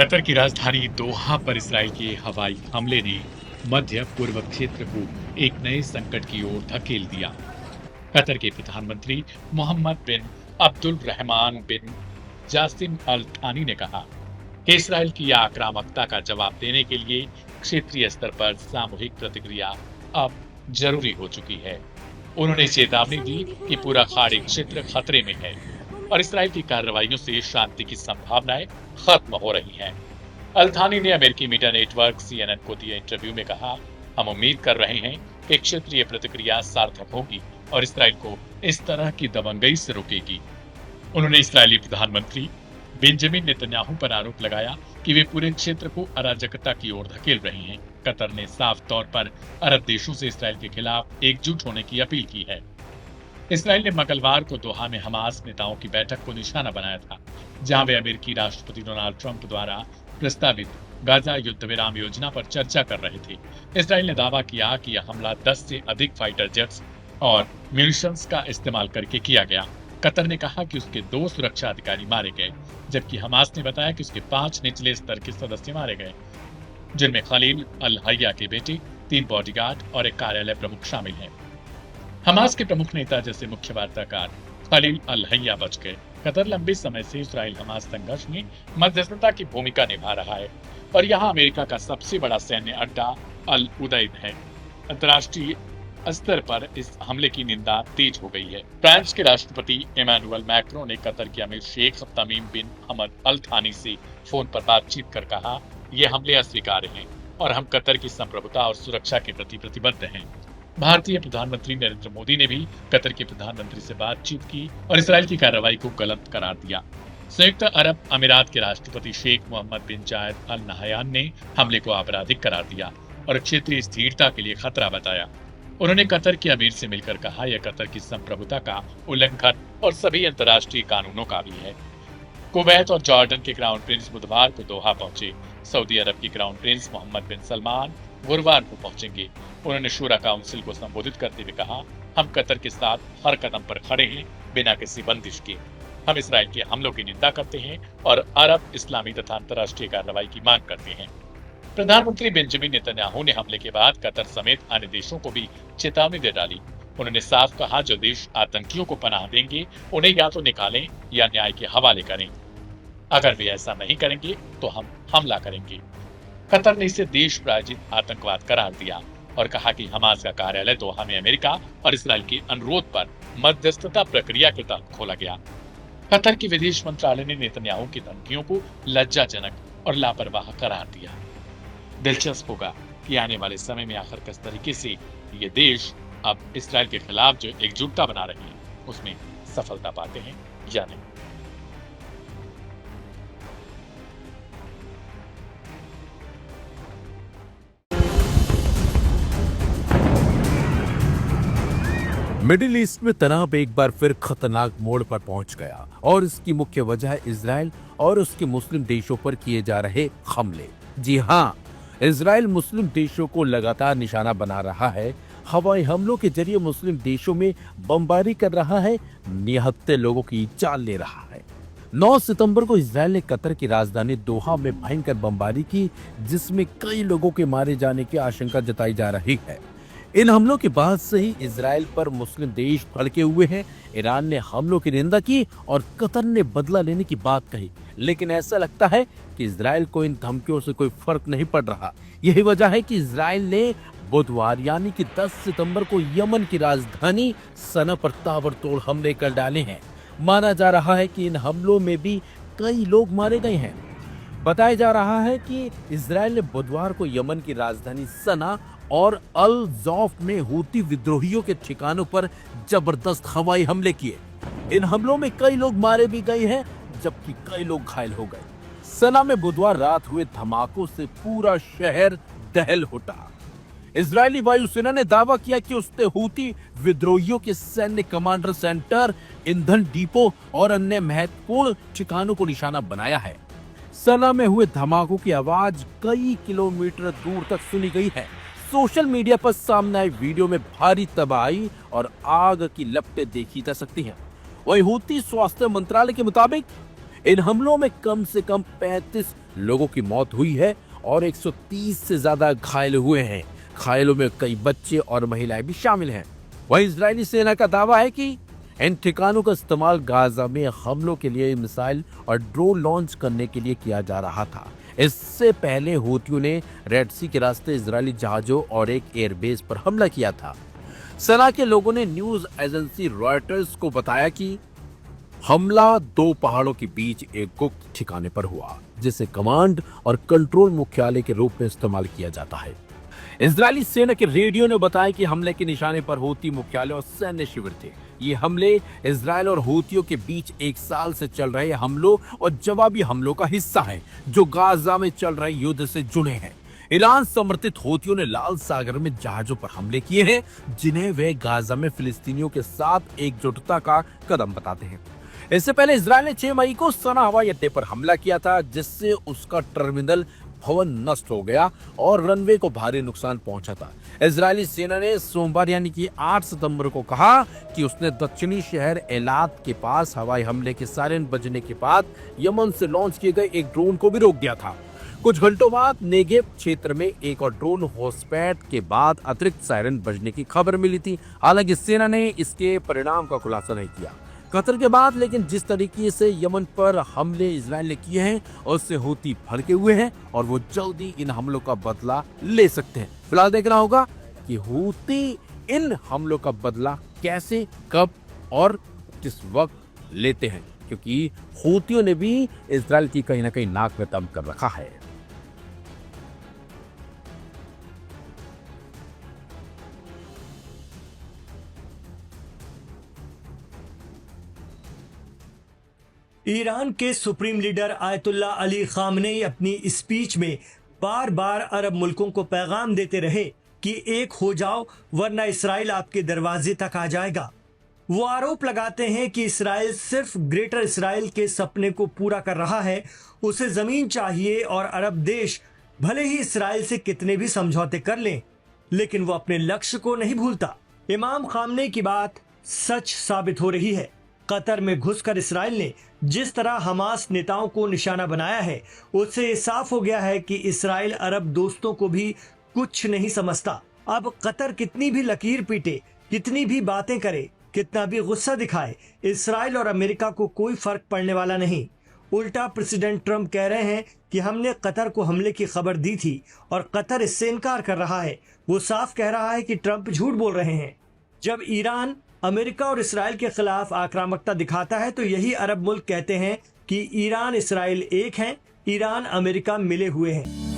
Qatar की राजधानी दोहा पर इसराइल के हवाई हमले ने मध्य पूर्व क्षेत्र को एक नए संकट की ओर धकेल दिया। कतर के प्रधानमंत्री मोहम्मद बिन अब्दुल रहमान बिन जासिम अल थानी ने कहा कि इसराइल की आक्रामकता का जवाब देने के लिए क्षेत्रीय स्तर पर सामूहिक प्रतिक्रिया अब जरूरी हो चुकी है। उन्होंने चेतावनी दी कि पूरा खाड़ी क्षेत्र खतरे में है और इसराइल की कार्रवाइयों से शांति की संभावनाएं खत्म हो रही हैं। अल्थानी ने अमेरिकी मीडिया नेटवर्क सीएनएन को दिए इंटरव्यू में कहा, हम उम्मीद कर रहे हैं कि क्षेत्रीय प्रतिक्रिया सार्थक होगी और इसराइल को इस तरह की दबंगई से रोकेगी। उन्होंने इस्राएली प्रधानमंत्री बेंजामिन नेतन्याहू पर आरोप लगाया कि वे पूरे क्षेत्र को अराजकता की ओर धकेल रहे हैं। कतर ने साफ तौर पर अरब देशों से इसराइल के खिलाफ एकजुट होने की अपील की है। इसराइल ने मंगलवार को दोहा में हमास नेताओं की बैठक को निशाना बनाया था, जहां वे अमेरिकी राष्ट्रपति डोनाल्ड ट्रंप द्वारा प्रस्तावित गाजा युद्ध विराम योजना पर चर्चा कर रहे थे। इसराइल ने दावा किया कि यह हमला 10 से अधिक फाइटर जेट्स और म्यूनिशंस का इस्तेमाल करके किया गया। कतर ने कहा कि उसके 2 सुरक्षा अधिकारी मारे गए, जबकि हमास ने बताया कि उसके 5 निचले स्तर के सदस्य मारे गए, जिनमें खलील अल हैया के बेटे, 3 बॉडीगार्ड और एक कार्यालय प्रमुख शामिल हैं। हमास के प्रमुख नेता जैसे मुख्य वार्ताकार खलील अल हैया बच गए। कतर लंबे समय से इसराइल हमास संघर्ष में मध्यस्थता की भूमिका निभा रहा है और यहाँ अमेरिका का सबसे बड़ा सैन्य अड्डा अल उदैद है। अंतर्राष्ट्रीय स्तर पर इस हमले की निंदा तेज हो गई है। फ्रांस के राष्ट्रपति इमैनुअल मैक्रों ने कतर के अमीर शेख तमीम बिन हमद अल थानी से फोन पर बातचीत कर कहा, ये हमले अस्वीकार्य हैं और हम कतर की संप्रभुता और सुरक्षा के प्रति प्रतिबद्ध हैं। भारतीय प्रधानमंत्री नरेंद्र मोदी ने भी कतर के प्रधानमंत्री से बातचीत की और इसराइल की कार्रवाई को गलत करार दिया। संयुक्त अरब अमीरात के राष्ट्रपति शेख मोहम्मद बिन जायद अल नहयान ने हमले को आपराधिक करार दिया और क्षेत्रीय स्थिरता के लिए खतरा बताया। उन्होंने कतर के अमीर से मिलकर कहा, यह कतर की संप्रभुता का उल्लंघन और सभी अंतर्राष्ट्रीय कानूनों का भी है। कुवैत और जॉर्डन के क्राउन प्रिंस बुधवार को दोहा पहुंचे। सऊदी अरब के क्राउन प्रिंस मोहम्मद बिन सलमान गुरुवार को पहुंचेंगे। उन्होंने शूरा काउंसिल को संबोधित करते हुए कहा, हम कतर के साथ हर कदम पर खड़े हैं, बिना किसी बंदिश के। हम इसराइल के हमलों की निंदा करते हैं और अरब इस्लामी तथा अंतर्राष्ट्रीय कार्रवाई की मांग करते हैं। प्रधानमंत्री बेंजामिन नेतन्याहू ने हमले के बाद कतर समेत अन्य देशों को भी चेतावनी दे डाली। उन्होंने साफ कहा, जो देश आतंकियों को पनाह देंगे उन्हें या तो निकालें या न्याय के हवाले करें। अगर वे ऐसा नहीं करेंगे तो हम हमला करेंगे। कतर ने इसे देश प्रायोजित आतंकवाद करार दिया और कहा कि हमास का कार्यालय दोहा में अमेरिका और इसराइल के अनुरोध पर मध्यस्थता प्रक्रिया के तहत खोला गया। कतर के विदेश मंत्रालय ने नेतन्याहू की धमकियों को लज्जाजनक और लापरवाह करार दिया। दिलचस्प होगा कि आने वाले समय में आखिर किस तरीके से ये देश अब इसराइल के खिलाफ जो एकजुटता बना रहे हैं उसमें सफलता पाते हैं या नहीं। मिडिल ईस्ट में तनाव एक बार फिर खतरनाक मोड़ पर पहुंच गया और इसकी मुख्य वजह इजराइल और उसके मुस्लिम देशों पर किए जा रहे हमले। जी हाँ, इजराइल मुस्लिम देशों को लगातार निशाना बना रहा है। हवाई हमलों के जरिए मुस्लिम देशों में बमबारी कर रहा है, निहत्थे लोगों की जान ले रहा है। 9 सितंबर को इजराइल ने कतर की राजधानी दोहा में भयंकर बमबारी की, जिसमें कई लोगों के मारे जाने की आशंका जताई जा रही है। इन हमलों के बाद से ही इजराइल पर मुस्लिम देश भड़के हुए हैं। ईरान ने हमलों की निंदा की और कतर ने बदला लेने की बात कही, लेकिन ऐसा लगता है कि इजराइल को इन धमकियों से कोई फर्क नहीं पड़ रहा। यही वजह है कि इजराइल ने बुधवार यानी कि 10 सितंबर को यमन की राजधानी सना पर ताबड़तोड़ हमले कर डाले हैं। माना जा रहा है कि इन हमलों में भी कई लोग मारे गए हैं। बताया जा रहा है कि इजराइल ने बुधवार को यमन की राजधानी सना और अल जौफ में हूती विद्रोहियों के ठिकानों पर जबरदस्त हवाई हमले किए। इन हमलों में कई लोग मारे भी गए हैं, जबकि कई लोग घायल हो गए। सना में बुधवार रात हुए धमाकों से पूरा शहर दहल उठा। इजरायली वायुसेना ने दावा किया कि उसने हूती विद्रोहियों के सैन्य कमांडर सेंटर, ईंधन डिपो और अन्य महत्वपूर्ण ठिकानों को निशाना बनाया है। सना में हुए धमाकों की आवाज कई किलोमीटर दूर तक सुनी गई है। सोशल मीडिया पर सामने आई वीडियो में भारी तबाही और आग की लपटें देखी जा सकती हैं। वहीं हूती स्वास्थ्य मंत्रालय के मुताबिक इन हमलों में कम से कम 35 लोगों की मौत हुई है और 130 से ज्यादा घायल हुए हैं। घायलों में कई बच्चे और महिलाएं भी शामिल हैं। वहीं इजरायली सेना का दावा है कि इन ठिकानों का इस्तेमाल गाजा में हमलों के लिए मिसाइल और ड्रोन लॉन्च करने के लिए किया जा रहा था। इससे पहले हूथियों ने रेड सी के रास्ते इजरायली जहाजों और एक एयरबेस पर हमला किया था। सना के लोगों ने न्यूज एजेंसी रॉयटर्स को बताया कि हमला 2 पहाड़ों के बीच एक गुप्त ठिकाने पर हुआ, जिसे कमांड और कंट्रोल मुख्यालय के रूप में इस्तेमाल किया जाता है। इजरायली सेना के रेडियो ने बताया कि हमले के निशाने पर हूती मुख्यालय और सैन्य शिविर थे। ये हमले इजरायल और हूतियों के बीच 1 साल से चल रहे हमलों और जवाबी हमलों का हिस्सा है, जो गाजा में चल रहे युद्ध से जुड़े हैं। ईरान समर्थित हूतियों ने लाल सागर में जहाजों पर हमले किए हैं, जिन्हें वे गाजा में फिलिस्तीनियों के साथ एकजुटता का कदम बताते हैं। इससे पहले इजरायल ने 6 मई को सना हवाई अड्डे पर हमला किया था, जिससे उसका टर्मिनल भवन नष्ट हो गया और रनवे को भारी नुकसान पहुंचा था। इजरायली सेना ने सोमवार यानी कि 8 सितंबर को कहा कि उसने दक्षिणी शहर एलात के पास हवाई हमले के सायरन बजने के बाद यमन से लॉन्च किए गए एक ड्रोन को भी रोक दिया था। कुछ घंटों बाद नेगेव क्षेत्र में एक और ड्रोन घुसपैठ के बाद अतिरिक्त सायरन बजने की खबर मिली थी। हालांकि सेना ने इसके परिणाम का खुलासा नहीं किया। कतर के बाद लेकिन जिस तरीके से यमन पर हमले इजरायल ने किए हैं, उससे हूती भड़के हुए हैं और वो जल्दी इन हमलों का बदला ले सकते हैं। फिलहाल देखना होगा कि हूती इन हमलों का बदला कैसे, कब और किस वक्त लेते हैं, क्योंकि हूतियों ने भी इजरायल की कहीं ना कहीं नाक में दम कर रखा है। ईरान के supreme leader ayatollah Ali Khamenei अपनी स्पीच में बार बार अरब मुल्कों को पैगाम देते रहे कि एक हो जाओ वरना इसराइल आपके दरवाजे तक आ जाएगा। वो आरोप लगाते हैं कि इसराइल सिर्फ ग्रेटर इसराइल के सपने को पूरा कर रहा है, उसे जमीन चाहिए और अरब देश भले ही इसराइल से कितने भी समझौते कर लें, लेकिन वो अपने लक्ष्य को नहीं भूलता। इमाम खामनेई की बात सच साबित हो रही है। कतर में घुसकर इसराइल ने जिस तरह हमास नेताओं को निशाना बनाया है, उससे ये साफ हो गया है कि इसराइल अरब दोस्तों को भी कुछ नहीं समझता। अब कतर कितनी भी लकीर पीटे, कितनी भी बातें करे, कितना भी गुस्सा दिखाए, इसराइल और अमेरिका को कोई फर्क पड़ने वाला नहीं। उल्टा प्रेसिडेंट ट्रंप कह रहे हैं कि हमने कतर को हमले की खबर दी थी और कतर इससे इनकार कर रहा है। वो साफ कह रहा है कि ट्रंप झूठ बोल रहे हैं। जब ईरान अमेरिका और इसराइल के खिलाफ आक्रामकता दिखाता है तो यही अरब मुल्क कहते हैं कि ईरान इसराइल एक हैं, ईरान अमेरिका मिले हुए हैं।